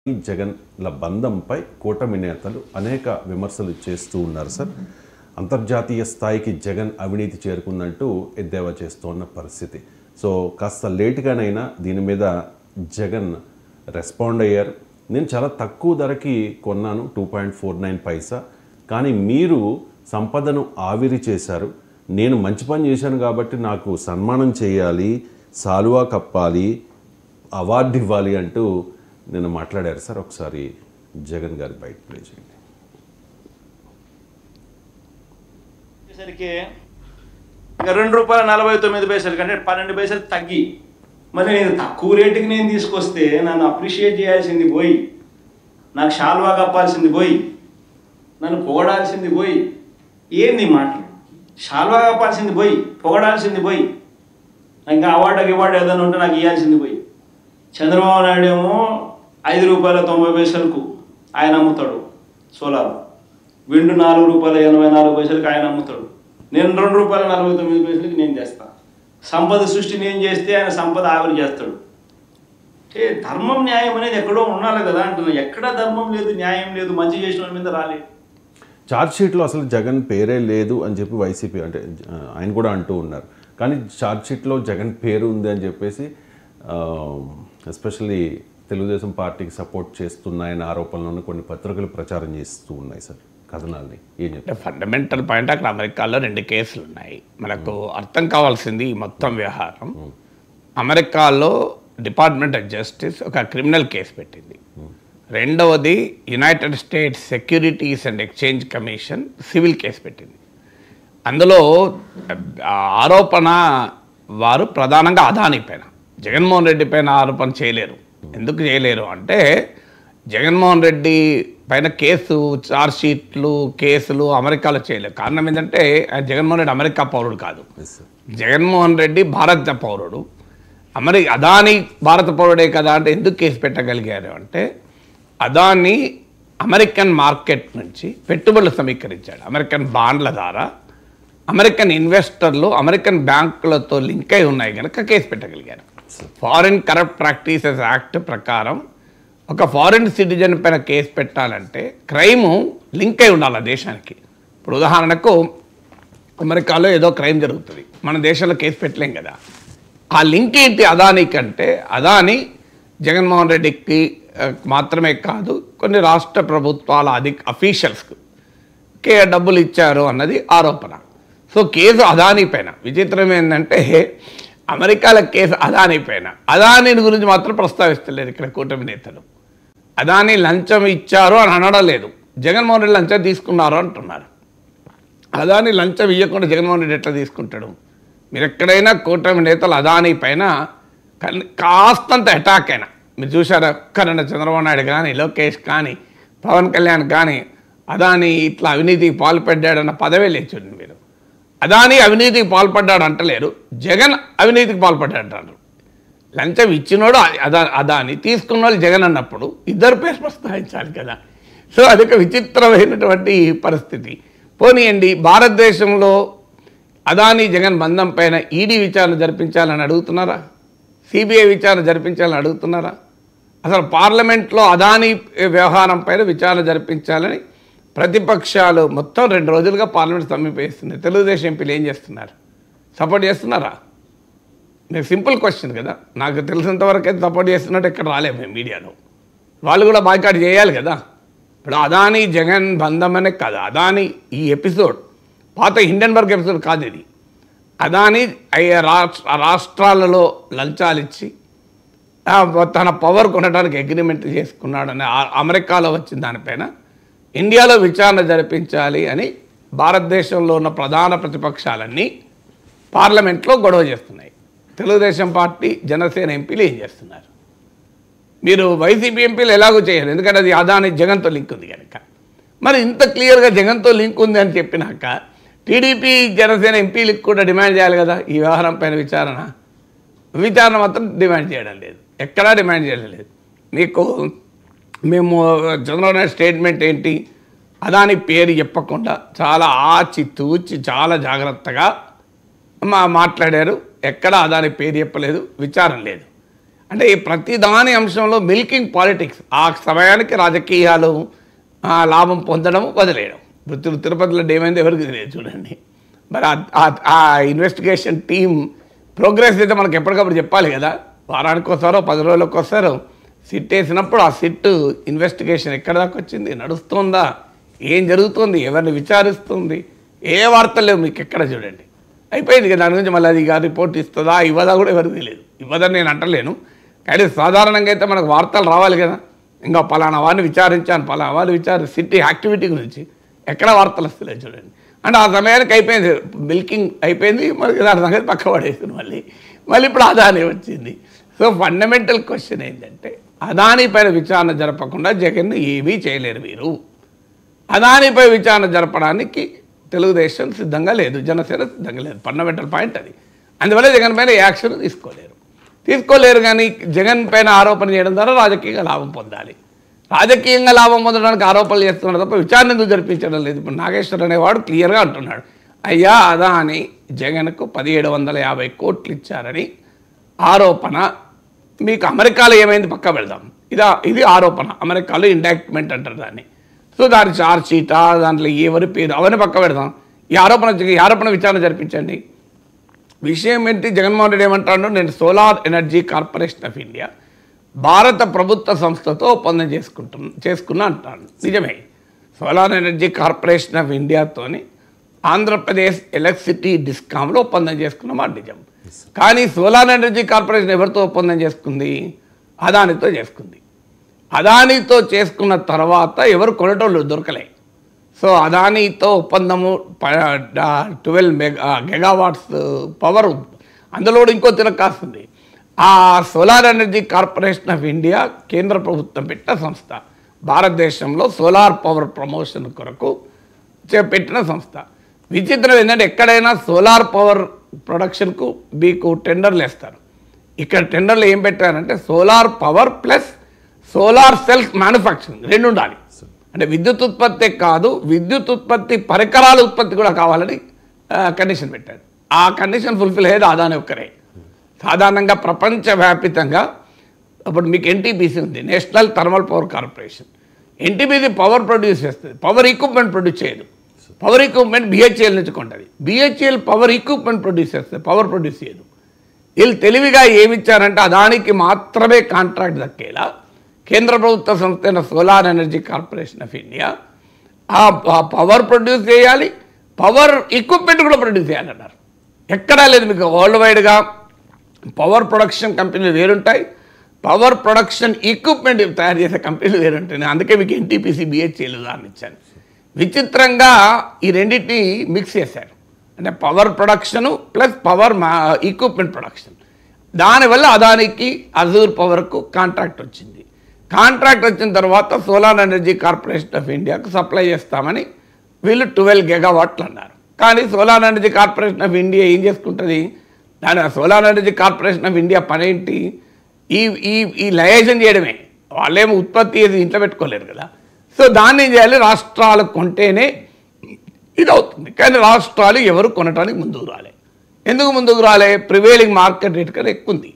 జగన్ల బంధంపై కూటమి నేతలు అనేక విమర్శలు చేస్తూ ఉన్నారు సార్. అంతర్జాతీయ స్థాయికి జగన్ అవినీతి చేరుకుందంటూ ఎద్దేవా చేస్తున్న పరిస్థితి. సో కాస్త లేట్గానైనా దీని మీద జగన్ రెస్పాండ్ అయ్యారు. నేను చాలా తక్కువ ధరకి కొన్నాను, 2.49 పైసా, కానీ మీరు సంపదను ఆవిరి చేశారు. నేను మంచి పని చేశాను కాబట్టి నాకు సన్మానం చేయాలి, సాలువా కప్పాలి, అవార్డు ఇవ్వాలి అంటూ నిన్న మాట్లాడారు సార్. ఒకసారి జగన్ గారి బయట ప్లే చేయండి. సరికి ఇంకా ₹2.49 కంటే 12 పైసలు తగ్గి మరి నేను తక్కువ రేటుకి నేను తీసుకొస్తే నన్ను అప్రిషియేట్ చేయాల్సింది పోయి, నాకు షాల్వా కప్పాల్సింది పోయి, నన్ను పొగడాల్సింది పోయి, ఏంది మాటలు? షాల్వా కప్పాల్సింది పోయి, పొగడాల్సింది పోయి, ఇంకా అవార్డు ఏదైనా ఉంటే నాకు ఇవ్వాల్సింది పోయి. చంద్రబాబు నాయుడు ఏమో ₹5.90 ఆయన అమ్ముతాడు సోలార్, విండు ₹4.84 ఆయన అమ్ముతాడు. నేను ₹2.49 నేను చేస్తా. సంపద సృష్టి నేను చేస్తే ఆయన సంపద ఆవిరి చేస్తాడు. అంటే ధర్మం న్యాయం అనేది ఎక్కడో ఉండాలి కదా అంటున్నా. ఎక్కడ ధర్మం లేదు, న్యాయం లేదు, మంచి చేసిన వాళ్ళ మీద రాలేదు. ఛార్జ్ షీట్లో అసలు జగన్ పేరే లేదు అని చెప్పి వైసీపీ అంటే ఆయన కూడా అంటూ ఉన్నారు. కానీ ఛార్జ్ షీట్లో జగన్ పేరు ఉంది అని చెప్పేసి ఎస్పెషల్లీ తెలుగుదేశం పార్టీకి సపోర్ట్ చేస్తున్నాయన్న ఆరోపణలను కొన్ని పత్రికలు ప్రచారం చేస్తూ ఉన్నాయి సార్. కథనాల్ని ఏం చెప్తారు? ఫండమెంటల్ పాయింట్, అక్కడ అమెరికాలో 2 కేసులు ఉన్నాయి. మనకు అర్థం కావాల్సింది ఈ మొత్తం వ్యవహారం. అమెరికాలో డిపార్ట్మెంట్ ఆఫ్ జస్టిస్ ఒక క్రిమినల్ కేసు పెట్టింది. రెండవది United states securities and exchange commission civil case పెట్టింది. అందులో ఆరోపణ వారు ప్రధానంగా అదానీ పైన, జగన్మోహన్ రెడ్డి పైన ఆరోపణ చేయలేరు. ఎందుకు చేయలేరు అంటే జగన్మోహన్ రెడ్డి పైన ఛార్జ్ షీట్లు కేసులు అమెరికాలో చేయలేరు. కారణం ఏంటంటే జగన్మోహన్ రెడ్డి అమెరికా పౌరుడు కాదు, జగన్మోహన్ రెడ్డి భారత పౌరుడు. అదానీ భారత పౌరుడే కదా అంటే ఎందుకు కేసు పెట్టగలిగారు అంటే అదానీ అమెరికన్ మార్కెట్ నుంచి పెట్టుబడులు సమీకరించాడు. అమెరికన్ బాండ్ల ద్వారా అమెరికన్ ఇన్వెస్టర్లు అమెరికన్ బ్యాంకులతో లింక్ అయి ఉన్నాయి కనుక కేసు పెట్టగలిగారు. ఫారిన్ కరప్ట్ ప్రాక్టీసెస్ యాక్ట్ ప్రకారం ఒక ఫారిన్ సిటిజన్ పైన కేసు పెట్టాలంటే క్రైము లింక్ అయి ఉండాలి ఆ దేశానికి. ఇప్పుడు ఉదాహరణకు అమెరికాలో ఏదో క్రైమ్ జరుగుతుంది, మన దేశంలో కేసు పెట్టలేం కదా. ఆ లింక్ ఏంటి అదానీ కంటే? అదానీ జగన్మోహన్ రెడ్డికి మాత్రమే కాదు, కొన్ని రాష్ట్ర ప్రభుత్వాల అఫీషియల్స్కు డబ్బులు ఇచ్చారు అన్నది ఆరోపణ. సో కేసు అదానీ పైన. విచిత్రం ఏంటంటే అమెరికాల కేసు అదానీ పైన. అదానీ గురించి మాత్రం ప్రస్తావిస్తలేరు ఇక్కడ కూటమి నేతలు. అదానీ లంచం ఇచ్చారు అని అనడం లేదు, జగన్మోహన్ రెడ్డి లంచం తీసుకున్నారు అంటున్నారు. అదానీ లంచం ఇవ్వకుండా జగన్మోహన్ రెడ్డి ఎట్లా తీసుకుంటాడు? మీరు ఎక్కడైనా కూటమి నేతలు అదానీ పైన కాస్తంత అటాక్ అయినా మీరు చూసారా? ఒక్కరన్నా చంద్రబాబు నాయుడు కానీ, లోకేష్ కానీ, పవన్ కళ్యాణ్ కానీ అదానీ ఇట్లా అవినీతికి పాల్పడ్డాడన్న పదవే లేచండి. మీరు అదానీ అవినీతికి పాల్పడ్డాడు అంటలేరు, జగన్ అవినీతికి పాల్పడ్డాడు అంటారు. లంచం ఇచ్చినోడు అదానీ, తీసుకున్న వాళ్ళు జగన్ అన్నప్పుడు ఇద్దరు పేరు ప్రస్తావించాలి కదా. సో అదొక విచిత్రమైనటువంటి పరిస్థితి. పోనీయండి, భారతదేశంలో అదానీ జగన్ బంధం పైన ఈడీ విచారణ జరిపించాలని అడుగుతున్నారా? సిబిఐ విచారణ జరిపించాలని అడుగుతున్నారా? అసలు పార్లమెంట్లో అదానీ వ్యవహారం పైన విచారణ జరిపించాలని ప్రతిపక్షాలు మొత్తం 2 రోజులుగా పార్లమెంట్ సమీపిస్తుంది. తెలుగుదేశం ఎంపీలు ఏం చేస్తున్నారు? సపోర్ట్ చేస్తున్నారా? నేను సింపుల్ క్వశ్చన్ కదా, నాకు తెలిసినంతవరకు అయితే సపోర్ట్ చేస్తున్నట్టు ఇక్కడ రాలేము మేము మీడియాలో. వాళ్ళు కూడా బాయ్కాట్ చేయాలి కదా. ఇప్పుడు అదానీ జగన్ బంధం అనే కాదు, అదానీ ఈ ఎపిసోడ్ పాత హిండెన్బర్గ్ ఎపిసోడ్ కాదు ఇది. అదానీ రాష్ట్రాలలో లంచాలు ఇచ్చి తన పవర్ కొనడానికి అగ్రిమెంట్ చేసుకున్నాడని అమెరికాలో వచ్చిన దానిపైన ఇండియాలో విచారణ జరిపించాలి అని భారతదేశంలో ఉన్న ప్రధాన ప్రతిపక్షాలన్నీ పార్లమెంట్లో గొడవ చేస్తున్నాయి. తెలుగుదేశం పార్టీ, జనసేన ఎంపీలు ఏం చేస్తున్నారు? మీరు వైసీపీ ఎంపీలు ఎలాగో చేయరు, ఎందుకంటే అది అదానీ జగన్తో లింక్ ఉంది కనుక. మరి ఇంత క్లియర్గా జగన్తో లింక్ ఉంది అని చెప్పినాక టీడీపీ, జనసేన ఎంపీలకు కూడా డిమాండ్ చేయాలి కదా ఈ వ్యవహారం పైన విచారణ మాత్రం డిమాండ్ చేయడం లేదు, ఎక్కడా డిమాండ్ చేయడం లేదు. మీకు మేము చంద్రబాబు నాయుడు స్టేట్మెంట్ ఏంటి? అదానీ పేరు చెప్పకుండా చాలా ఆచితూచి చాలా జాగ్రత్తగా మాట్లాడారు. ఎక్కడ అదానీ పేరు చెప్పలేదు, విచారణ లేదు. అంటే ఈ ప్రతి దాని అంశంలో మిల్కింగ్ పాలిటిక్స్, ఆ సమయానికి రాజకీయాలు లాభం పొందడం వదిలేయడం. ఇప్పుడు తిరుపతిలో ఏమైంది ఎవరికి తెలియదు చూడండి. మరి ఆ ఇన్వెస్టిగేషన్ టీం ప్రోగ్రెస్ అయితే మనకు ఎప్పటికప్పుడు చెప్పాలి కదా. వారానికి ఒకసారో 10 రోజులకు ఒకసారో సిట్ వేసినప్పుడు ఆ సిట్ ఇన్వెస్టిగేషన్ ఎక్కడ దాకా వచ్చింది, నడుస్తుందా, ఏం జరుగుతుంది, ఎవరిని విచారిస్తుంది, ఏ వార్తలు లేవు మీకు ఎక్కడ చూడండి. అయిపోయింది కదా. దాని గురించి మళ్ళీ అది రిపోర్ట్ ఇస్తుందా ఇవ్వదా కూడా ఎవరికి తెలియదు. ఇవ్వదని నేను అంటలేను, కానీ సాధారణంగా అయితే మనకు వార్తలు రావాలి కదా. ఇంకా పలానా వారిని విచారించాను, పలానా వారిని సిటీ యాక్టివిటీ గురించి ఎక్కడ వార్తలు వస్తలేదు చూడండి. అంటే ఆ సమయానికి అయిపోయింది, మిల్కింగ్ అయిపోయింది. మరి దాని సంగతి పక్క పడేసింది. మళ్ళీ ఇప్పుడు అదానీ వచ్చింది. సో ఫండమెంటల్ క్వశ్చన్ ఏంటంటే, అదానీపైన విచారణ జరపకుండా జగన్ ఏమీ చేయలేరు మీరు. అదానీపై విచారణ జరపడానికి తెలుగుదేశం సిద్ధంగా లేదు, జనసేన సిద్ధంగా లేదు. ఫండమెంటల్ పాయింట్ అది. అందువల్ల జగన్ పైన యాక్షన్ తీసుకోలేరు. కానీ జగన్ పైన ఆరోపణ చేయడం ద్వారా రాజకీయంగా లాభం పొందాలి. రాజకీయంగా లాభం పొందడానికి ఆరోపణలు చేస్తున్నాడు తప్ప విచారణ ఎందుకు జరిపించడం లేదు. ఇప్పుడు నాగేశ్వర్ అనేవాడు క్లియర్గా అంటున్నాడు, అయ్యా అదానీ జగన్కు 1750 కోట్లు ఇచ్చారని ఆరోపణ. మీకు అమెరికాలో ఏమైంది పక్క పెడదాం, ఇది ఆరోపణ. అమెరికాలో ఇండాక్ట్మెంట్ అంటారు దాన్ని. సో దాని చార్జ్ షీటా, దాంట్లో ఎవరి పేరు అవన్నీ పక్క పెడదాం. ఈ ఆరోపణ విచారణ జరిపించండి. విషయం ఏంటి, జగన్మోహన్ రెడ్డి ఏమంటాడు, నేను solar energy corporation of India భారత ప్రభుత్వ సంస్థతో ఒప్పందం చేసుకున్నా అంటాడు. నిజమే, సోలార్ ఎనర్జీ కార్పొరేషన్ ఆఫ్ ఇండియాతోని ఆంధ్రప్రదేశ్ ఎలక్ట్రిసిటీ డిస్కామ్లో ఒప్పందం చేసుకున్న మాట నిజం. కానీ సోలార్ ఎనర్జీ కార్పొరేషన్ ఎవరితో ఒప్పందం చేసుకుంది, అదానితో చేసుకుంది. అదానితో చేసుకున్న తర్వాత ఎవరు కొనేటోళ్ళు దొరకలే. సో అదానితో ఒప్పందము 12 గెగావాట్స్ పవర్, అందులో ఇంకో తిరక్కాస్తుంది. ఆ solar energy corporation of India కేంద్ర ప్రభుత్వం పెట్టిన సంస్థ, భారతదేశంలో సోలార్ పవర్ ప్రమోషన్ కొరకు పెట్టిన సంస్థ. విచిత్రం ఏంటంటే, ఎక్కడైనా సోలార్ పవర్ ప్రొడక్షన్కు మీకు టెండర్లు వేస్తారు. ఇక్కడ టెండర్లు ఏం పెట్టారంటే solar power plus solar cells manufacturing రెండు ఉండాలి. అంటే విద్యుత్ ఉత్పత్తి కాదు, విద్యుత్ ఉత్పత్తి పరికరాల ఉత్పత్తి కూడా కావాలని కండిషన్ పెట్టాడు. ఆ కండిషన్ ఫుల్ఫిల్ అయ్యేది అదాని ఒక్కరే. సాధారణంగా ప్రపంచవ్యాప్తంగా అప్పుడు మీకు ఎన్టీపీసీ ఉంది, national thermal power corporation. NTPC power produce చేస్తుంది, పవర్ ఎక్విప్మెంట్ ప్రొడ్యూస్ చేయదు. పవర్ ఎక్విప్మెంట్ బిహెచ్ఎల్ నుంచి కొంటుంది. బిహెచ్ఎల్ పవర్ ఎక్విప్మెంట్ ప్రొడ్యూస్ చేస్తుంది, పవర్ ప్రొడ్యూస్ చేయదు. వీళ్ళు తెలివిగా ఏమిచ్చారంటే అదానికి మాత్రమే కాంట్రాక్ట్ దక్కేలా కేంద్ర ప్రభుత్వ సంస్థ అయిన solar energy corporation of India ఆ పవర్ ప్రొడ్యూస్ చేయాలి, పవర్ ఎక్విప్మెంట్ కూడా ప్రొడ్యూస్ చేయాలన్నారు. ఎక్కడా లేదు. మీకు వరల్డ్ వైడ్గా పవర్ ప్రొడక్షన్ కంపెనీలు వేరుంటాయి, పవర్ ప్రొడక్షన్ ఎక్విప్మెంట్ తయారు చేసే కంపెనీలు వేరుంటాయి. అందుకే మీకు ఎన్టీపీసీ బిహెచ్ఎల్ ఉదాహరణ ఇచ్చాను. విచిత్రంగా ఈ రెండింటిని మిక్స్ చేశారు. అంటే power production plus power equipment production. దానివల్ల అదానికి అజూర్ పవర్కు కాంట్రాక్ట్ వచ్చింది. కాంట్రాక్ట్ వచ్చిన తర్వాత సోలార్ ఎనర్జీ కార్పొరేషన్ ఆఫ్ ఇండియాకు సప్లై చేస్తామని వీళ్ళు 12 గెగావాట్లు అన్నారు. కానీ solar energy corporation of India ఏం చేసుకుంటుంది, దాని solar energy corporation of India పనేంటి, ఈ లయేషన్ చేయడమే. వాళ్ళేమో ఉత్పత్తి చేసి ఇంట్లో పెట్టుకోలేరు కదా. సో దాన్ని ఏం చేయాలి, రాష్ట్రాలు కొంటేనే ఇది అవుతుంది. కానీ రాష్ట్రాలు ఎవరు కొనడానికి ముందుకు రాలే. ఎందుకు ముందుకు రాలే, ప్రివేలింగ్ మార్కెట్ రేట్ కన్నా ఎక్కువ ఉంది.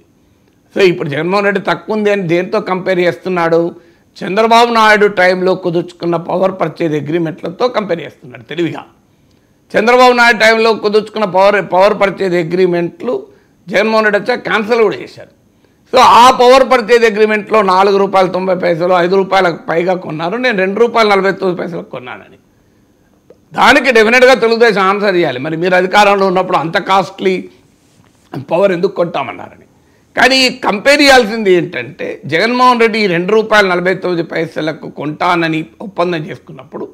సో ఇప్పుడు జగన్మోహన్ రెడ్డి తక్కువ ఉంది అని దేంతో కంపేర్ చేస్తున్నాడు, చంద్రబాబు నాయుడు టైంలో కుదుర్చుకున్న పవర్ పర్చేజ్ అగ్రిమెంట్లతో కంపేర్ చేస్తున్నాడు తెలివిగా. చంద్రబాబు నాయుడు టైంలో కుదుర్చుకున్న పవర్ పర్చేజ్ అగ్రిమెంట్లు జగన్మోహన్ రెడ్డి వచ్చా క్యాన్సిల్ కూడా చేశారు. సో ఆ పవర్ పర్చేజ్ అగ్రిమెంట్లో ₹4.90 ₹5 పైగా కొన్నారు, నేను ₹2.49 కొన్నానని. దానికి డెఫినెట్గా తెలుగుదేశం ఆన్సర్ చేయాలి. మరి మీరు అధికారంలో ఉన్నప్పుడు అంత కాస్ట్లీ పవర్ ఎందుకు కొంటామన్నారని. కానీ కంపేర్ చేయాల్సింది ఏంటంటే, జగన్మోహన్ రెడ్డి ₹2.49 కొంటానని ఒప్పందం చేసుకున్నప్పుడు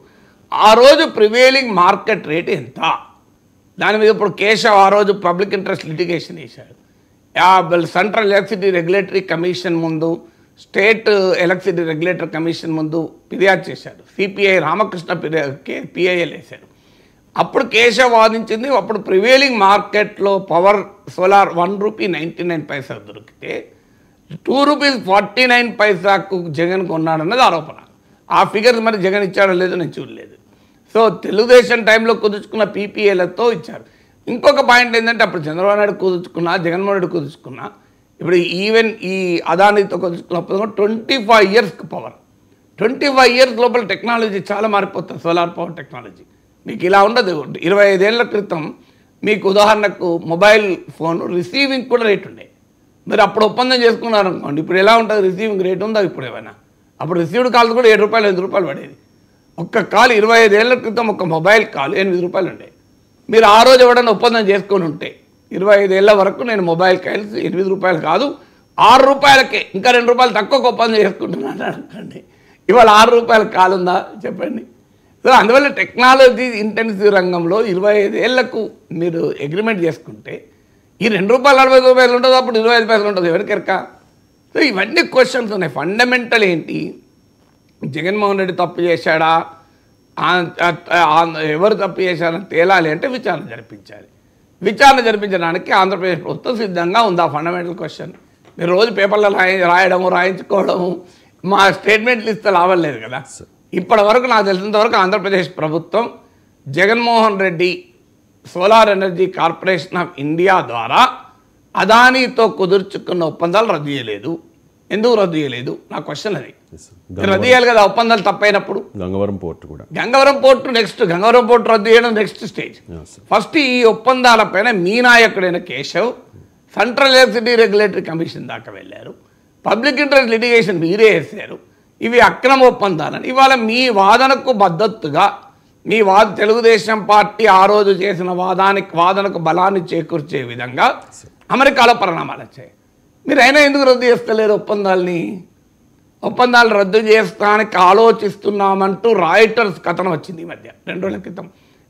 ఆ రోజు ప్రివేలింగ్ మార్కెట్ రేట్ ఎంత, దాని మీద ఇప్పుడు కేశవ్ ఆ రోజు పబ్లిక్ ఇంట్రెస్ట్ లిటిగేషన్ వేశాడు. సెంట్రల్ ఎలక్ట్రిసిటీ రెగ్యులేటరీ కమిషన్ ముందు, స్టేట్ ఎలక్ట్రిసిటీ రెగ్యులేటరీ కమిషన్ ముందు ఫిర్యాదు చేశాడు. సిపిఐ రామకృష్ణ పిఐఎల్ వేశాడు. అప్పుడు కేశవ్ వాదించింది, అప్పుడు ప్రివేలింగ్ మార్కెట్లో పవర్ సోలార్ ₹1.99 దొరికితే ₹2.49కు జగన్ కొన్నాడన్నది ఆరోపణ. ఆ ఫిగర్స్ మరి జగన్ ఇచ్చాడో లేదో నేను చూడలేదు. సో తెలుగుదేశం టైంలో కుదుర్చుకున్న పీపీఏలతో ఇచ్చారు. ఇంకొక పాయింట్ ఏంటంటే, అప్పుడు చంద్రబాబు నాయుడు కుదుర్చుకున్నా, జగన్మోహన్ రెడ్డి కుదుర్చుకున్నా ఇప్పుడు ఈవెన్ ఈ అదానితో ఒప్పందం 25 years పవర్, 25 years లోపల టెక్నాలజీ చాలా మారిపోతుంది. సోలార్ పవర్ టెక్నాలజీ మీకు ఇలా ఉండదు. 25 ఏళ్ల క్రితం మీకు ఉదాహరణకు మొబైల్ ఫోన్ రిసీవింగ్ కూడా రేట్ ఉండే. మీరు అప్పుడు ఒప్పందం చేసుకున్నారు అనుకోండి, ఇప్పుడు ఎలా ఉంటుంది? రిసీవింగ్ రేట్ ఉందా ఇప్పుడు ఏమైనా? అప్పుడు రిసీవ్డ్ కాల్స్ కూడా 7 రూపాయలు 8 రూపాయలు పడేది. ఒక్క కాల్ 25 ఏళ్ల క్రితం ఒక మొబైల్ కాల్ 8 రూపాయలు ఉండే. మీరు ఆ రోజు ఎవడన్నా ఒప్పందం చేసుకొని ఉంటే 25 ఏళ్ల వరకు నేను మొబైల్ కాల్స్ 8 రూపాయలు కాదు 6 రూపాయలకే, ఇంకా 2 రూపాయలు తక్కువ ఒప్పందం చేసుకుంటున్నాను అనుకోండి. ఇవాళ 6 రూపాయల కాల్ ఉందా చెప్పండి? సో అందువల్ల టెక్నాలజీ ఇంటెన్సివ్ రంగంలో 25 ఏళ్లకు మీరు అగ్రిమెంట్ చేసుకుంటే ఈ 2 రూపాయలు 40 రూపాయలు ఉంటుంది, అప్పుడు 25 పైసలు ఉంటుంది. ఎవరికి ఎరక? సో ఇవన్నీ క్వశ్చన్స్ ఉన్నాయి. ఫండమెంటల్ ఏంటి? జగన్మోహన్ రెడ్డి తప్పు చేశాడా, ఎవరు తప్పు చేశారని తేలాలి అంటే విచారణ జరిపించాలి. విచారణ జరిపించడానికి ఆంధ్రప్రదేశ్ ప్రభుత్వం సిద్ధంగా ఉందా? Fundamental question. మీరు రోజు పేపర్లో రాయించుకోవడము, మా స్టేట్మెంట్లు ఇస్తే లాభం లేదు కదా. ఇప్పటి వరకు నాకు తెలిసినంత వరకు ఆంధ్రప్రదేశ్ ప్రభుత్వం Jaganmohan Reddy solar energy corporation of India ద్వారా అదానీతో కుదుర్చుకున్న ఒప్పందాలు రద్దు చేయలేదు. ఎందుకు రద్దు చేయలేదు? నా క్వశ్చన్ అది. రద్దు చేయాలి కదా ఒప్పందాలు తప్పైనప్పుడు. గంగవరం పోర్టు కూడా, Gangavaram port next, Gangavaram port రద్దు చేయడం నెక్స్ట్ స్టేజ్. ఫస్ట్ ఈ ఒప్పందాలపైన మీ నాయకుడైన Keshav central electricity regulatory commission దాకా వెళ్ళారు. పబ్లిక్ ఇంట్రెస్ట్ లిటిగేషన్ మీరే వేశారు. ఇవి అక్రమ ఒప్పందాలని. ఇవాళ మీ వాదనకు మద్దతుగా మీ తెలుగుదేశం పార్టీ ఆ రోజు చేసిన వాదనకు బలాన్ని చేకూర్చే విధంగా అమెరికాలో పరిణామాలు వచ్చాయి. మీరు అయినా ఎందుకు రద్దు చేస్తలేరు ఒప్పందాలని? ఒప్పందాలు రద్దు చేస్తానికి ఆలోచిస్తున్నామంటూ రాయిటర్స్ కథనం వచ్చింది ఈ మధ్య 2 రోజుల క్రితం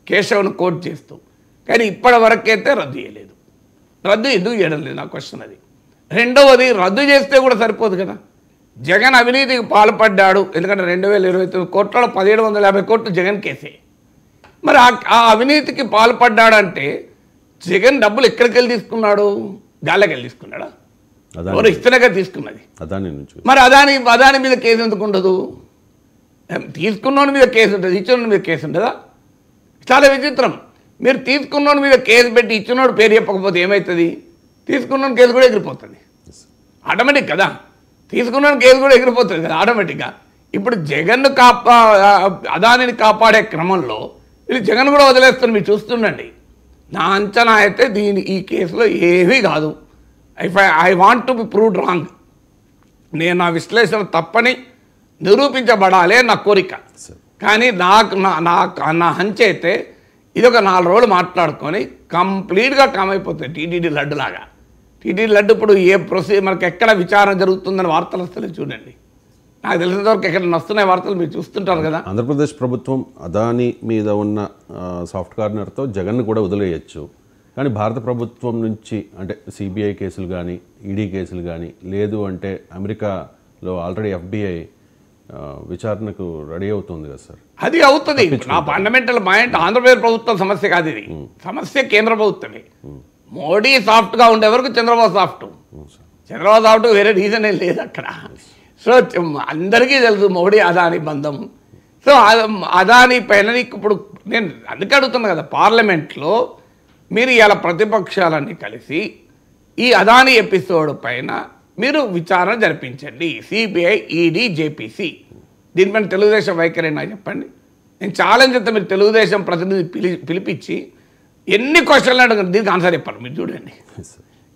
కేశవ్ను కోట్ చేస్తూ. కానీ ఇప్పటి వరకైతే రద్దు చేయలేదు. రద్దు ఎందుకు చేయడం లేదు? నా క్వశ్చన్ అది. రెండవది, రద్దు చేస్తే కూడా సరిపోదు కదా. జగన్ అవినీతికి పాల్పడ్డాడు. ఎందుకంటే 2029 కోట్లలో 1750 కోట్లు జగన్ కేసే. మరి ఆ అవినీతికి పాల్పడ్డాడంటే జగన్ డబ్బులు ఎక్కడికి వెళ్ళి తీసుకున్నాడు? గాలికి వెళ్ళి తీసుకున్నాడా? ఎవరు ఇస్తేనేగా తీసుకున్నది. మరి అదాని మీద కేసు ఎందుకు ఉండదు? తీసుకున్నోని మీద కేసు ఉంటుంది, ఇచ్చినోడి మీద కేసు ఉంటుందా? చాలా విచిత్రం. మీరు తీసుకున్నోడి మీద కేసు పెట్టి ఇచ్చినోడు పేరు చెప్పకపోతే ఏమవుతుంది? తీసుకున్న కేసు కూడా ఎగిరిపోతుంది ఆటోమేటిక్ కదా. తీసుకున్న కేసు కూడా ఎగిరిపోతుంది కదా ఆటోమేటిక్గా. ఇప్పుడు జగన్ను అదానిని కాపాడే క్రమంలో వీళ్ళు జగన్ కూడా వదిలేస్తారు. మీరు చూస్తుండండి. నా అంచనా అయితే ఈ కేసులో ఏమీ కాదు. I want to be proved wrong. నేను నా విశ్లేషణ తప్పని నిరూపించబడాలే నా కోరిక. కానీ నా హంచ్ అయితే ఇది ఒక 4 రోజులు మాట్లాడుకొని కంప్లీట్గా కామైపోతుంది. టీటీడీ లడ్డు లాగా. టీటీడీ లడ్డు ఇప్పుడు మనకి ఎక్కడ విచారణ జరుగుతుందని వార్తలు వస్తలేదు చూడండి. నాకు తెలిసినంతవరకు ఎక్కడ వస్తున్నాయి వార్తలు మీరు చూస్తుంటారు కదా. ఆంధ్రప్రదేశ్ ప్రభుత్వం అదాని మీద ఉన్న సాఫ్ట్ కార్నర్తో జగన్ను కూడా వదిలేయచ్చు. కానీ భారత ప్రభుత్వం నుంచి అంటే సిబిఐ కేసులు కానీ ఈడీ కేసులు కానీ లేదు అంటే అమెరికాలో ఆల్రెడీ ఎఫ్బిఐ విచారణకు రెడీ అవుతుంది కదా సార్. అది అవుతుంది. నా ఫండమెంటల్ పాయింట్ ఆంధ్రప్రదేశ్ ప్రభుత్వం సమస్య కాదు. ఇది సమస్య కేంద్ర ప్రభుత్వమే. మోడీ సాఫ్ట్గా ఉండే వరకు చంద్రబాబు సాఫ్ట్. చంద్రబాబు సాఫ్ట్ వేరే రీజన్ ఏం లేదు అక్కడ. సో అందరికీ తెలుసు మోడీ అదాని బంధం. సో అదాని పైన ఇప్పుడు నేను అందుకే అడుగుతున్నా కదా, పార్లమెంట్లో మీరు ఇలా ప్రతిపక్షాలన్నీ కలిసి ఈ అదాని ఎపిసోడ్ పైన మీరు విచారణ జరిపించండి. CBI, ED, JPC. దీనిపైన తెలుగుదేశం వైఖరి నాకు చెప్పండి. నేను ఛాలెంజ్ చేస్తే మీరు తెలుగుదేశం ప్రతినిధి పిలిపించి ఎన్ని క్వశ్చన్లు అడగండి, దీనికి ఆన్సర్ చెప్పారు. మీరు చూడండి.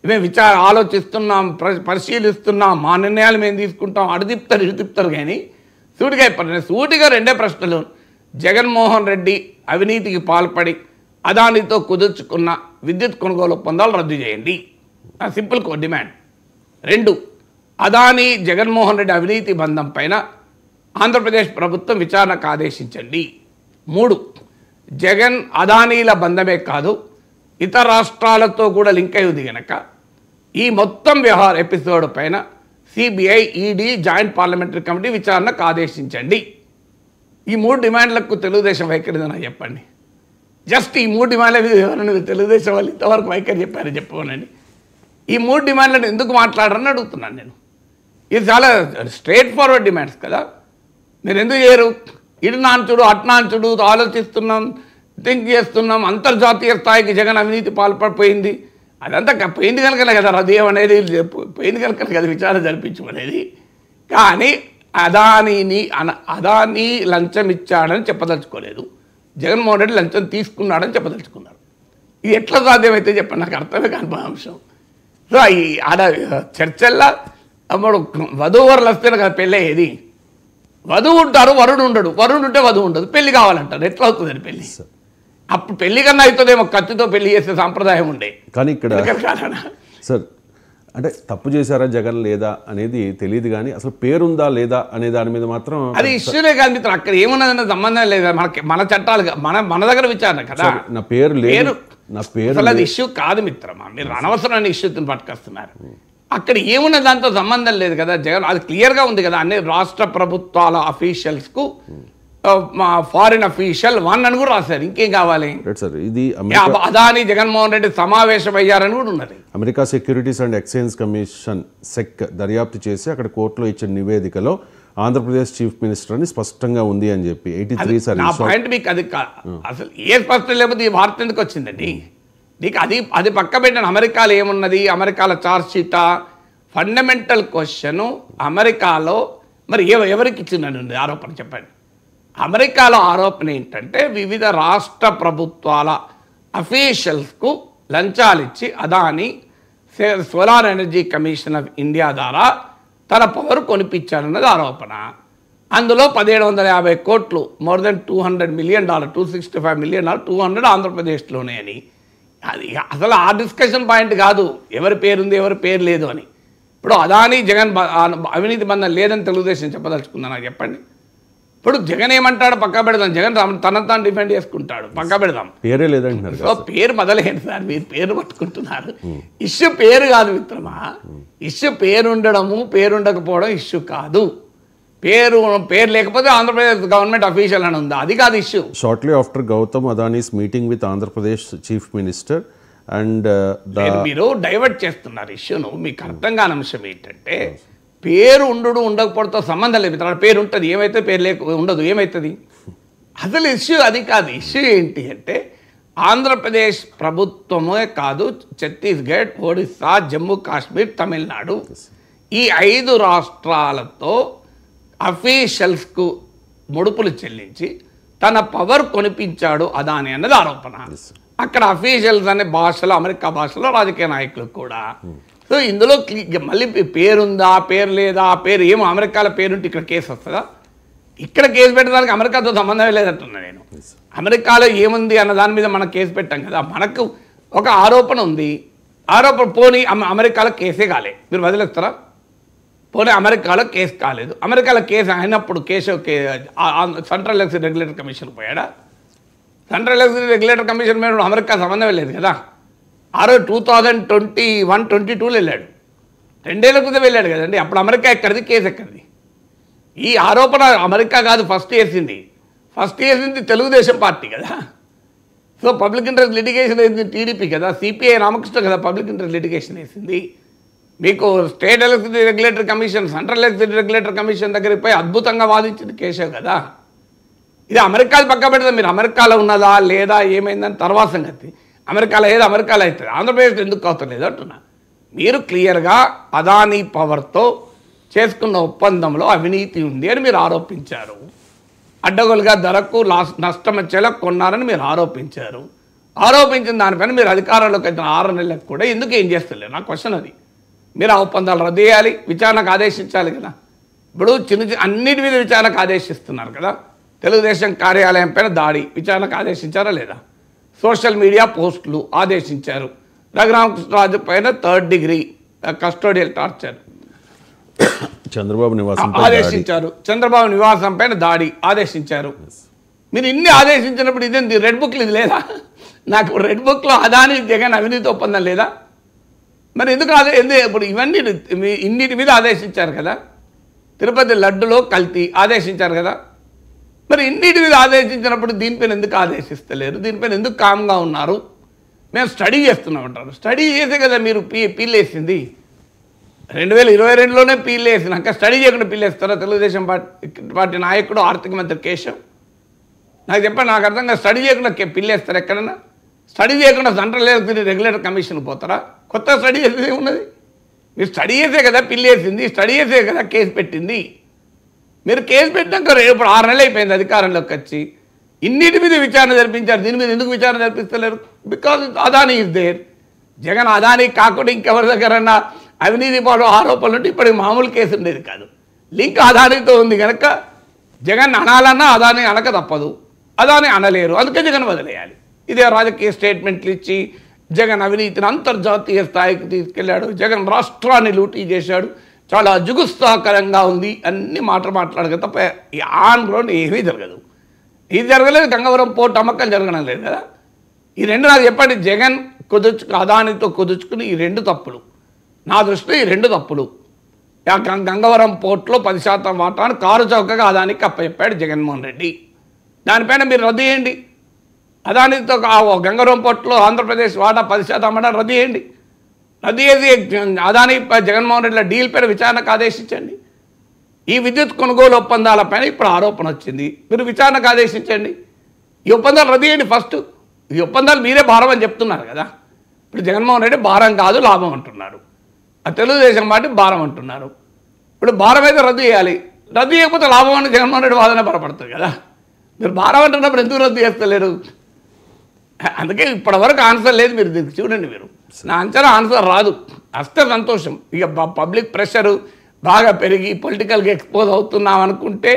మేము ఆలోచిస్తున్నాం, పరిశీలిస్తున్నాం, మా నిర్ణయాలు మేము తీసుకుంటాం, అడు తిప్పుతారు కానీ సూటిగా చెప్పండి. సూటిగా 2 ప్రశ్నలు. జగన్మోహన్ రెడ్డి అవినీతికి పాల్పడి అదానితో కుదుర్చుకున్న విద్యుత్ కొనుగోలు ఒప్పందాలు రద్దు చేయండి. Simple demand. 2, అదాని జగన్మోహన్ రెడ్డి అవినీతి బంధం పైన ఆంధ్రప్రదేశ్ ప్రభుత్వం విచారణకు ఆదేశించండి. 3, జగన్ అదానీల బంధమే కాదు ఇతర రాష్ట్రాలతో కూడా లింక్ అయి ఉంది కనుక ఈ మొత్తం వ్యవహార ఎపిసోడ్ పైన CBI, ED, joint parliamentary committee విచారణకు ఆదేశించండి. ఈ 3 డిమాండ్లకు తెలుగుదేశం వైఖరి నాకు చెప్పండి. జస్ట్ ఈ 3 డిమాండ్ల మీద ఎవరైనా తెలుగుదేశం వాళ్ళు ఇంతవరకు వైఖరి చెప్పారు చెప్పమనండి. ఈ 3 డిమాండ్లను ఎందుకు మాట్లాడరని అడుగుతున్నాను నేను. ఇది చాలా స్ట్రేట్ ఫార్వర్డ్ డిమాండ్స్ కదా. మీరు ఎందుకు చేయరు? ఇటు నాంచుడు అటు నాంచుడు ఆలోచిస్తున్నాం, థింక్ చేస్తున్నాం. అంతర్జాతీయ స్థాయికి జగన్ అవినీతి పాల్పడిపోయింది. అదంతా పోయింది కనుకనే కదా రద్దు అనేది, పోయింది కనుక కదా విచారణ జరిపించమనేది. కానీ అదానీ లంచం ఇచ్చాడని చెప్పదలుచుకోలేదు, జగన్మోహన్ రెడ్డి లంచం తీసుకున్నాడని చెప్పదలుచుకున్నారు. ఇది ఎట్లా సాధ్యమైతే చెప్పండి, నాకు అర్థమే కాని అంశం. సో ఆడ చర్చల్లో అప్పుడు వధూవరులు వస్తేనే కదా పెళ్ళి అయ్యేది. వధువు ఉంటారు, వరుడు ఉండడు, వరుడు ఉంటే వధువు ఉండదు, పెళ్లి కావాలంటారు. ఎట్లా అవుతుందని పెళ్ళి? అప్పుడు పెళ్లి కన్నా అవుతుందేమో కత్తితో పెళ్లి చేసే సాంప్రదాయం ఉండే. కానీ ఇక్కడ సార్ అంటే తప్పు చేశారా జగన్ లేదా అనేది తెలియదు, కానీ అసలు పేరుందా లేదా అనే దాని మీద మాత్రం అది ఇష్యూనే కాదు మిత్రం. అక్కడ ఏమున్నదన్న సంబంధం లేదు, మన చట్టాలు మన దగ్గర విచారణ కదా. నా పేరు లేదు, నా పేరు అసలు అది ఇష్యూ కాదు మిత్రమా, మీరు అనవసరమైన ఇష్యూని పట్టుకొస్తున్నారు. అక్కడ ఏమున్న దాంతో సంబంధం లేదు కదా. జగన్ అది క్లియర్గా ఉంది కదా, అన్ని రాష్ట్ర ప్రభుత్వాల అఫీషియల్స్కు ఫారిన్ అఫీషియల్ 1 అని కూడా రాశారు. ఇంకేం కావాలి? ఇది అదాని జగన్మోహన్ రెడ్డి సమావేశం అయ్యారని కూడా ఉన్నది. America securities and exchange commission SEC దర్యాప్తు చేసి అక్కడ కోర్టులో ఇచ్చిన నివేదికలో ఆంధ్రప్రదేశ్ చీఫ్ మినిస్టర్ అని స్పష్టంగా ఉంది అని చెప్పి 83 సార్. నా పాయింట్ మీకు అది అసలు ఏ స్పష్టం లేకపోతే ఈ వార్త ఎందుకు వచ్చిందండి నీకు? అది పక్క పెట్టిన అమెరికాలో ఏమున్నది, అమెరికాల ఛార్జ్ షీటా? ఫండమెంటల్ క్వశ్చన్ అమెరికాలో మరి ఎవరికి ఇచ్చిందని ఆరోపణ చెప్పండి. అమెరికాలో ఆరోపణ ఏంటంటే వివిధ రాష్ట్ర ప్రభుత్వాల అఫీషియల్స్కు లంచాలు ఇచ్చి Adani solar energy commission of India ద్వారా తన పవర్ కొనిపించాడన్నది ఆరోపణ. అందులో 1750 కోట్లు, మోర్ దెన్ $200 మిలియన్, $265 మిలియన్, 200 ఆంధ్రప్రదేశ్లోనే అని. అది అసలు ఆ డిస్కషన్ పాయింట్ కాదు, ఎవరి పేరుంది ఎవరి పేరు లేదు అని. ఇప్పుడు అదాని జగన్ అవినీతి బంధం లేదని తెలుగుదేశం చెప్పదలుచుకుందా నాకు చెప్పండి. ఇప్పుడు జగన్ ఏమంటాడు, పక్క పెడదాం, జగన్ తను డిఫెండ్ చేసుకుంటాడు, పక్క పెడదాం, పేరే లేదంటున్నారు. సో పేరు మొదలైంది సార్, మీరు పేరు పట్టుకుంటున్నారు. ఇష్యూ పేరు కాదు మిత్రమా, ఇష్యూ పేరు ఉండడము పేరు ఉండకపోవడం ఇష్యూ కాదు. పేరు లేకపోతే ఆంధ్రప్రదేశ్ గవర్నమెంట్ అఫీషియల్ అని ఉందా, అది కాదు issue. Shortly after Gautam Adani's meeting with Andhra Pradesh chief minister and మీరు డైవర్ట్ చేస్తున్నారు ఇష్యూను. మీకు అర్థం కాని అంశం ఏంటంటే పేరు ఉండకపోవడంతో సంబంధం లేదు. తర్వాత పేరు ఉంటుంది, ఏమైతే పేరు ఉండదు, ఏమవుతుంది? అసలు ఇష్యూ అది కాదు. ఇష్యూ ఏంటి అంటే ఆంధ్రప్రదేశ్ ప్రభుత్వమే కాదు, ఛత్తీస్గఢ్, ఒడిస్సా, జమ్మూ కాశ్మీర్, తమిళనాడు, ఈ 5 రాష్ట్రాలతో అఫీషియల్స్కు ముడుపులు చెల్లించి తన పవర్ కొనిపించాడు అదాని అన్నది ఆరోపణ. అక్కడ అఫీషియల్స్ అనే భాషలో, అమెరికా భాషలో రాజకీయ నాయకులు కూడా. సో ఇందులో మళ్ళీ పేరుందా పేరు లేదా, పేరు ఏమో అమెరికాలో పేరుంటే ఇక్కడ కేసు వస్తుందా? ఇక్కడ కేసు పెట్టడానికి అమెరికాతో సంబంధమే లేదంటున్నా నేను. అమెరికాలో ఏముంది అన్న దాని మీద మనం కేసు పెట్టాం కదా. మనకు ఒక ఆరోపణ ఉంది, ఆరోపణ పోనీ అమెరికాలో కేసే కాలే, మీరు వదిలేస్తారా? పోనీ అమెరికాలో కేసు కాలేదు, అమెరికాలో కేసు అయినప్పుడు సెంట్రల్ ఎలక్షన్ రెగ్యులేటర్ కమిషన్ పోయాడా? సెంట్రల్ ఎలక్షన్ రెగ్యులేటర్ కమిషన్ మీద అమెరికా సంబంధమే లేదు కదా. 2021-22లో వెళ్ళాడు, 2 ఏళ్ల క్రితం వెళ్ళాడు కదండి. అప్పుడు అమెరికా ఎక్కడిది, కేసు ఎక్కడిది? ఈ ఆరోపణ అమెరికా కాదు ఫస్ట్ చేసింది తెలుగుదేశం పార్టీ కదా. సో పబ్లిక్ ఇంట్రెస్ట్ లిటిగేషన్ వేసింది టీడీపీ కదా, సిపిఐ రామకృష్ణ కదా పబ్లిక్ ఇంట్రెస్ట్ లిటిగేషన్ వేసింది. మీకు state electricity regulatory commission, central electricity regulatory commission దగ్గరికి పోయి అద్భుతంగా వాదించింది కేశవ్ కదా. ఇది అమెరికాది పక్క పెడతాం, మీరు అమెరికాలో ఉన్నదా లేదా ఏమైందని తర్వాత సంగతి. అమెరికాలో ఏదో అమెరికాలో అవుతుంది, ఆంధ్రప్రదేశ్ ఎందుకు అవుతలేదు అంటున్నా. మీరు క్లియర్గా అదానీ పవర్తో చేసుకున్న ఒప్పందంలో అవినీతి ఉంది అని మీరు ఆరోపించారు. అడ్డగోలుగా ధరకు నష్టం వచ్చేలా కొన్నారని మీరు ఆరోపించారు. ఆరోపించిన దానిపైన మీరు అధికారంలోకి వచ్చిన 6 నెలలకు కూడా ఎందుకు ఏం చేస్తలేరు? నా క్వశ్చన్ అది. మీరు ఆ ఒప్పందాలు రద్దు చేయాలి, విచారణకు ఆదేశించాలి కదా. ఇప్పుడు అన్నిటి మీద విచారణకు ఆదేశిస్తున్నారు కదా. తెలుగుదేశం కార్యాలయం పైన దాడి, విచారణకు ఆదేశించారా లేదా? సోషల్ మీడియా పోస్టులు ఆదేశించారు. రఘురామకృష్ణరాజు పైన 3rd degree custodial torture Chandrababu నివాసం ఆదేశించారు. చంద్రబాబు నివాసం పైన దాడి ఆదేశించారు. మీరు ఇన్ని ఆదేశించినప్పుడు ఇదేంటి రెడ్ బుక్లు ఇది లేదా? నాకు రెడ్ బుక్లో అదాని జగన్ అవినీతి ఒప్పందం లేదా? మరి ఎందుకు ఇప్పుడు ఇవన్నీ ఇన్నిటి మీద ఆదేశించారు కదా. తిరుపతి లడ్డులో కల్తీ ఆదేశించారు కదా. మరి ఇన్నిటి మీద ఆదేశించినప్పుడు దీనిపైన ఎందుకు ఆదేశిస్తలేరు? దీనిపైన ఎందుకు కామ్గా ఉన్నారు? మేము స్టడీ చేస్తున్నాం అంటారు. స్టడీ చేసే కదా మీరు పీలేసింది. 2022లోనే పీలేసినాక స్టడీ చేయకుండా పీలేస్తారా? తెలుగుదేశం పార్టీ నాయకుడు ఆర్థిక మంత్రి కేశవ్ నాకు చెప్పండి, నాకు అర్థంగా స్టడీ చేయకుండా పిల్లేస్తారు ఎక్కడన్నా? స్టడీ చేయకుండా సెంట్రల్ ఎలక్ట్రిసిటీ రెగ్యులేటర్ కమిషన్ పోతారా? కొత్త స్టడీ చేసేది ఉన్నది. మీరు స్టడీ చేసే కదా పిల్లేసింది, స్టడీ చేసే కదా కేసు పెట్టింది. మీరు కేసు పెట్టినాక ఇప్పుడు 6 నెలలు అయిపోయింది అధికారంలోకి వచ్చి. ఇన్నిటి మీద విచారణ జరిపించారు, దీని మీద ఎందుకు విచారణ జరిపిస్తలేరు? Because Adani is there. Jagan Adani కాకుండా ఇంకెవరి దగ్గరన్నా అవినీతి పాటు ఆరోపణలు ఉంటే ఇప్పటికి మామూలు కేసు ఉండేది కాదు. లింక్ అదానీతో ఉంది కనుక జగన్ అనాలన్నా అదానీ అనక తప్పదు, అదానీ అనలేరు, అందుకే జగన్ వదిలేయాలి. ఇదే రాజకీయ స్టేట్మెంట్లు ఇచ్చి జగన్ అవినీతిని అంతర్జాతీయ స్థాయికి తీసుకెళ్లాడు, జగన్ రాష్ట్రాన్ని లూటీ చేశాడు, చాలా జుగుత్సాకరంగా ఉంది అన్ని మాట్లాడక తప్ప ఆన్ గ్రౌండ్ ఏమీ జరగదు. ఇది జరగలేదు, గంగవరం పోర్టు అమ్మకాలు జరగడం లేదు కదా. ఈ రెండు నాకు చెప్పండి, జగన్ అదానితో కుదుర్చుకుని ఈ 2 తప్పులు నా దృష్టిలో, ఈ 2 తప్పులు. గంగవరం పోర్టులో 10% వాటాను కారు చౌకగా అదానికి అప్పచెప్పాడు జగన్మోహన్ రెడ్డి. దానిపైన మీరు రద్దు చేయండి. అదానితో గంగవరం పోర్టులో ఆంధ్రప్రదేశ్ వాటా 10% అమ్మడం రద్దు చేయండి. రద్దు చేసి అదాని జగన్మోహన్ రెడ్డిల డీల్ పైన విచారణకు ఆదేశించండి. ఈ విద్యుత్ కొనుగోలు ఒప్పందాలపైన ఇప్పుడు ఆరోపణ వచ్చింది, మీరు విచారణకు ఆదేశించండి. ఈ ఒప్పందాలు రద్దు చేయండి ఫస్ట్. ఈ ఒప్పందాలు మీరే భారం అని చెప్తున్నారు కదా. ఇప్పుడు జగన్మోహన్ రెడ్డి భారం కాదు లాభం అంటున్నారు, ఆ తెలుగుదేశం పార్టీ భారం అంటున్నారు. ఇప్పుడు భారం అయితే రద్దు చేయాలి, రద్దు చేయకపోతే లాభం అని జగన్మోహన్ రెడ్డి వాదన బలపడుతుంది కదా. మీరు భారం అంటున్నప్పుడు ఎందుకు రద్దు చేస్తలేరు? అందుకే ఇప్పటివరకు ఆన్సర్ లేదు. మీరు దీనికి చూడండి, మీరు నా అంచనా ఆన్సర్ రాదు. అస్తే సంతోషం. ఇక పబ్లిక్ ప్రెషరు బాగా పెరిగి పొలిటికల్గా ఎక్స్పోజ్ అవుతున్నాం అనుకుంటే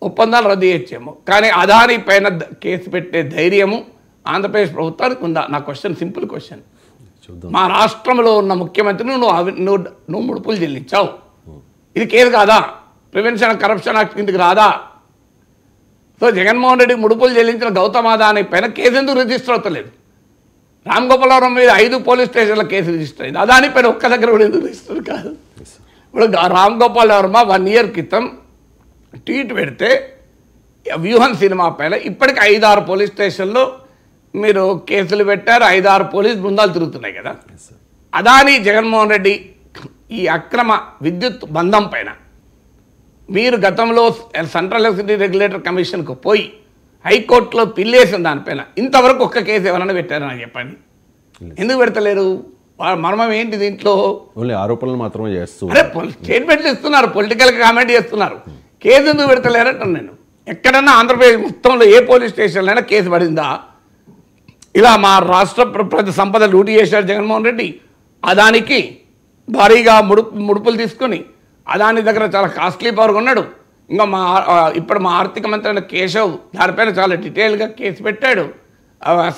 ఒప్పందాలు రద్దు చేయొచ్చేమో, కానీ అదానీ పైన కేసు పెట్టే ధైర్యము ఆంధ్రప్రదేశ్ ప్రభుత్వానికి ఉందా? నా క్వశ్చన్, సింపుల్ క్వశ్చన్. మా రాష్ట్రంలో ఉన్న ముఖ్యమంత్రిని నువ్వు ముడుపులు చెల్లించావు, ఇది కేసు కాదా? ప్రివెన్షన్ ఆఫ్ కరప్షన్ యాక్ట్ కిందకి రాదా? సో జగన్మోహన్ రెడ్డి ముడుపులు చెల్లించిన గౌతమ్ అదానీ పైన కేసు ఎందుకు రిజిస్టర్ అవుతలేదు? రామ్ గోపాలవరం మీద 5 పోలీస్ స్టేషన్ల కేసు రిజిస్టర్ అయింది, అదానీ పైన ఒక్క దగ్గర కూడా ఎందుకు రిజిస్టర్ కాదు? ఇప్పుడు రామ్ గోపాల్ వర్మ 1 ఇయర్ క్రితం ట్వీట్ పెడితే వ్యూహన్ సినిమా పైన ఇప్పటికి 5-6 పోలీస్ స్టేషన్లో మీరు కేసులు పెట్టారు, 5-6 పోలీస్ బృందాలు తిరుగుతున్నాయి కదా. అదానీ జగన్మోహన్ రెడ్డి ఈ అక్రమ విద్యుత్ బంధం పైన మీరు గతంలో సెంట్రల్ ఎలక్ట్రిసిటీ రెగ్యులేటర్ కమిషన్కు పోయి హైకోర్టులో పిల్లేసిన దానిపైన ఇంతవరకు ఒక్క కేసు ఎవరైనా పెట్టారు నాకు చెప్పండి. ఎందుకు పెడతలేరు? మర్మం ఏంటి దీంట్లో? ఓన్లీ ఆరోపణలు మాత్రమే చేస్తూ అరే స్టేట్మెంట్లు ఇస్తున్నారు, పొలిటికల్గా కామెంట్ చేస్తున్నారు, కేసు ఎందుకు పెడతలేరంటాను నేను. ఎక్కడన్నా ఆంధ్రప్రదేశ్ మొత్తంలో ఏ పోలీస్ స్టేషన్లో అయినా కేసు పడిందా? ఇలా మా రాష్ట్ర ప్రజల సంపద లూటీ చేశారు జగన్మోహన్ రెడ్డి, అదానికి భారీగా ముడుపులు తీసుకొని అదాని దగ్గర చాలా కాస్ట్లీ పవర్ ఉన్నాడు. ఇంకా ఇప్పుడు మా ఆర్థిక మంత్రి అయిన కేశవ్ దానిపైన చాలా డీటెయిల్గా కేసు పెట్టాడు,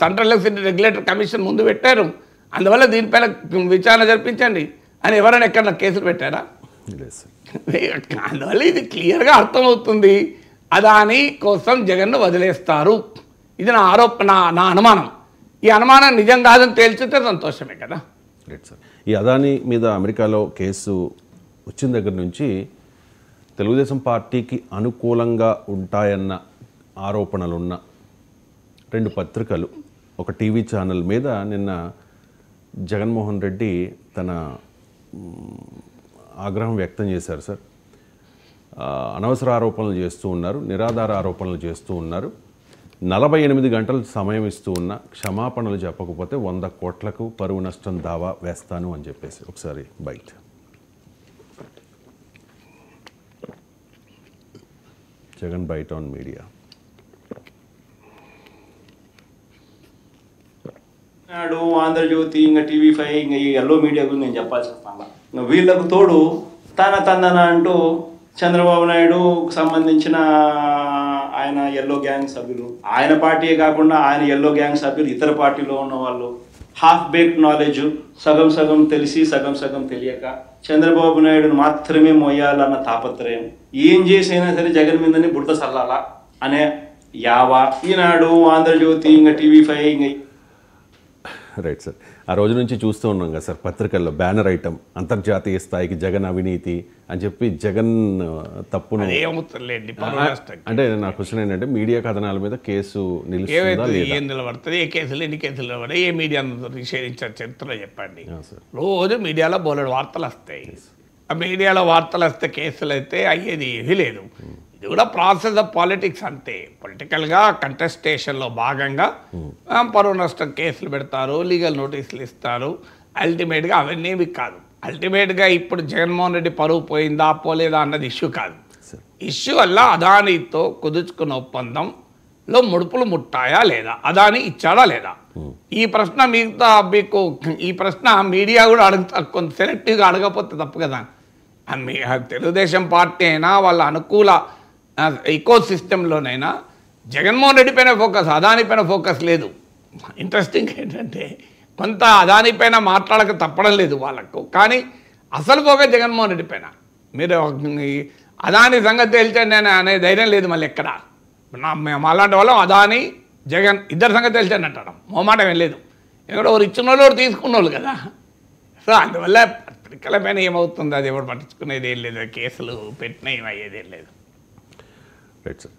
సెంట్రల్ ఎలక్ట్రిసిటీ రెగ్యులేటర్ కమిషన్ ముందు పెట్టారు, అందువల్ల దీనిపైన విచారణ జరిపించండి అని ఎవరైనా ఎక్కడ కేసులు పెట్టారా? అందువల్ల ఇది క్లియర్గా అర్థమవుతుంది, అదాని కోసం జగన్ను వదిలేస్తారు. ఇది నా ఆరోపణ, నా అనుమానం. ఈ అనుమానం నిజం కాదని తేల్చితే సంతోషమే కదా. Right sir. ఈ అదాని మీద అమెరికాలో కేసు వచ్చిన దగ్గర నుంచి తెలుగుదేశం పార్టీకి అనుకూలంగా ఉంటాయన్న ఆరోపణలున్న 2 పత్రికలు, ఒక టీవీ ఛానల్ మీద నిన్న జగన్మోహన్ రెడ్డి తన ఆగ్రహం వ్యక్తం చేశారు సార్. అనవసర ఆరోపణలు చేస్తూ ఉన్నారు, నిరాధార ఆరోపణలు చేస్తూ ఉన్నారు, 48 గంటలు సమయం ఇస్తూ ఉన్న క్షమాపణలు చెప్పకపోతే 100 కోట్లకు పరువు నష్టం దావా వేస్తాను అని చెప్పేసి. ఒకసారి బయట జగన్ బయట ఆన్ మీడియా. నాడు ఆంధ్రజ్యోతి, ఇంకా TV5, ఇంకా ఈ ఎల్లో మీడియా గురించి నేను చెప్పాల్సిన పనుల. ఇంకా వీళ్ళకు తోడు తందన అంటూ చంద్రబాబు నాయుడుకు సంబంధించిన ఆయన ఎల్లో గ్యాంగ్ సభ్యులు, ఆయన పార్టీయే కాకుండా ఆయన ఎల్లో గ్యాంగ్ సభ్యులు ఇతర పార్టీలో ఉన్న వాళ్ళు, హాఫ్ బేక్డ్ నాలెడ్జ్, సగం సగం తెలిసి సగం సగం తెలియక చంద్రబాబు నాయుడును మాత్రమే మోయాలన్న తాపత్రయం, ఏం చేసైనా సరే జగన్ మీదనే బుడత చల్లాలా అనే యావా ఈనాడు, ఆంధ్రజ్యోతి, ఇంకా TV5, ఇంకా రైట్ సార్. ఆ రోజు నుంచి చూస్తూ ఉన్నాం కదా సార్ పత్రికల్లో బ్యానర్ ఐటమ్, అంతర్జాతీయ స్థాయికి జగన్ అవినీతి అని చెప్పి జగన్ తప్పును. అంటే నా క్వశ్చన్ ఏంటంటే మీడియా కథనాల మీద కేసు నిలబడుతుంది, ఏ కేసులు ఎన్ని కేసులు నిలబడి ఏ మీడియా నిషేధించారు చరిత్రలో చెప్పండి. రోజు మీడియాలో బోలెడు వార్తలు వస్తాయి, ఆ మీడియాలో వార్తలు వస్తే కేసులు అయితే అయ్యేది ఏమీ లేదు. ఇది కూడా ప్రాసెస్ ఆఫ్ పాలిటిక్స్ అంతే. పొలిటికల్గా కంటెస్టేషన్లో భాగంగా పరువు నష్టం కేసులు పెడతారు, లీగల్ నోటీసులు ఇస్తారు, అల్టిమేట్గా అవన్నీ కాదు. అల్టిమేట్గా ఇప్పుడు జగన్మోహన్ రెడ్డి పరువు పోయిందా పోలేదా అన్నది ఇష్యూ కాదు. ఇష్యూ వల్ల అదానీతో కుదుర్చుకున్న ఒప్పందంలో ముడుపులు ముట్టాయా లేదా, అదానీ ఇచ్చాడా లేదా, ఈ ప్రశ్న మీకు ఈ ప్రశ్న మీడియా కూడా కొంత సెలెక్టివ్గా అడగకపోతే తప్పు కదా. తెలుగుదేశం పార్టీ అయినా వాళ్ళ అనుకూల ఈకో సిస్టంలోనైనా జగన్మోహన్ రెడ్డి పైన ఫోకస్, అదానీ పైన ఫోకస్ లేదు. ఇంట్రెస్టింగ్ ఏంటంటే కొంత అదానీ పైన మాట్లాడక తప్పడం లేదు వాళ్ళకు, కానీ అసలు ఫోకస్ జగన్మోహన్ రెడ్డి పైన. మీరు అదానీ సంగతి తేల్చండి అనే ధైర్యం లేదు మళ్ళీ ఎక్కడ. అలాంటి వాళ్ళం అదానీ జగన్ ఇద్దరు సంగతి తేల్చండి అంటాం, మొహమాటం ఏం లేదు. ఎందుకంటే ఒకరు ఇచ్చిన వాళ్ళు ఒకరు తీసుకున్న వాళ్ళు కదా. సో అందువల్ల పత్రికల పైన ఏమవుతుంది అది ఎవరు పట్టించుకునేది ఏం లేదు, కేసులు పెట్టినా అయ్యేది ఏం లేదు. Right sir.